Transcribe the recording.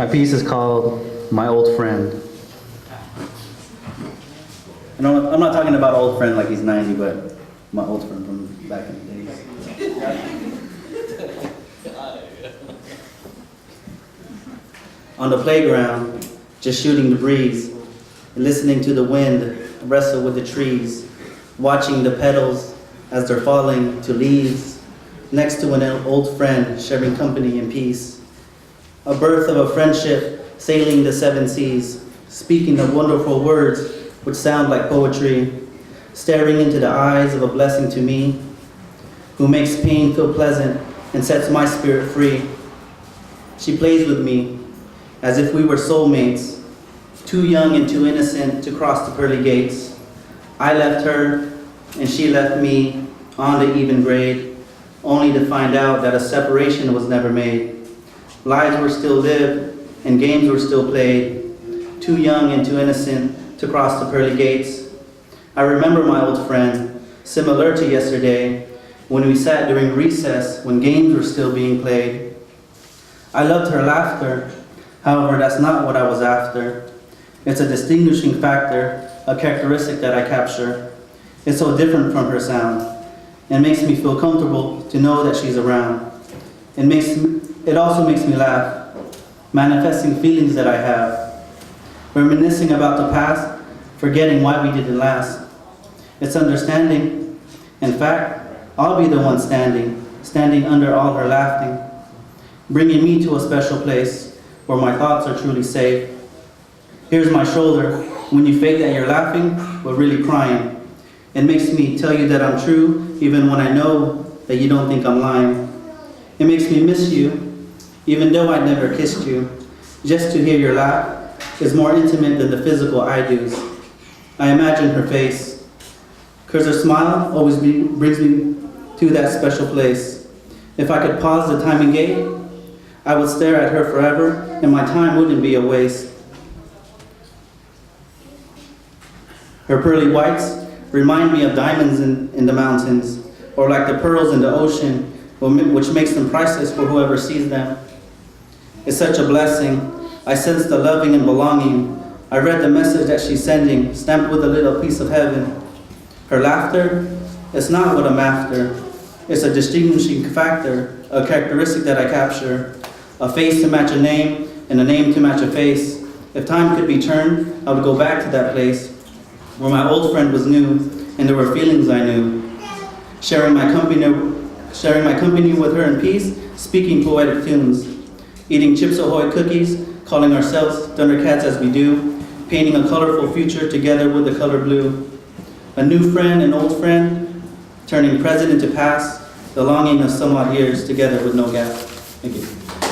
My piece is called My Old Friend. And I'm not talking about old friend like he's 90, but my old friend from back in the days. On the playground, just shooting the breeze, listening to the wind wrestle with the trees, watching the petals as they're falling to leaves, next to an old friend sharing company and peace. A birth of a friendship sailing the 7 seas, speaking the wonderful words which sound like poetry, staring into the eyes of a blessing to me, who makes pain feel pleasant and sets my spirit free. She plays with me as if we were soulmates, too young and too innocent to cross the pearly gates. I left her and she left me on the even grade, only to find out that a separation was never made. Lives were still lived and games were still played, too young and too innocent to cross the pearly gates. I remember my old friend, similar to yesterday, when we sat during recess when games were still being played. I loved her laughter, however, that's not what I was after. It's a distinguishing factor, a characteristic that I capture. It's so different from her sound. It makes me feel comfortable to know that she's around. It also makes me laugh, manifesting feelings that I have, reminiscing about the past, forgetting why we didn't last. It's understanding. In fact, I'll be the one standing under all her laughing, bringing me to a special place where my thoughts are truly safe. Here's my shoulder when you fake that you're laughing but really crying. It makes me tell you that I'm true even when I know that you don't think I'm lying. It makes me miss you even though I never kissed you. Just to hear your laugh is more intimate than the physical I do. I imagine her face, cause her smile always brings me to that special place. If I could pause the time and gate, I would stare at her forever and my time wouldn't be a waste. Her pearly whites remind me of diamonds in the mountains, or like the pearls in the ocean, which makes them priceless for whoever sees them. It's such a blessing. I sense the loving and belonging. I read the message that she's sending, stamped with a little piece of heaven. Her laughter, it's not what I'm after. It's a distinguishing factor, a characteristic that I capture. A face to match a name, and a name to match a face. If time could be turned, I would go back to that place where my old friend was new, and there were feelings I knew. Sharing my company with her in peace, speaking poetic tunes. Eating Chips Ahoy cookies, calling ourselves Thundercats as we do. Painting a colorful future together with the color blue. A new friend, an old friend, turning present into past. The longing of some odd years together with no gap. Thank you.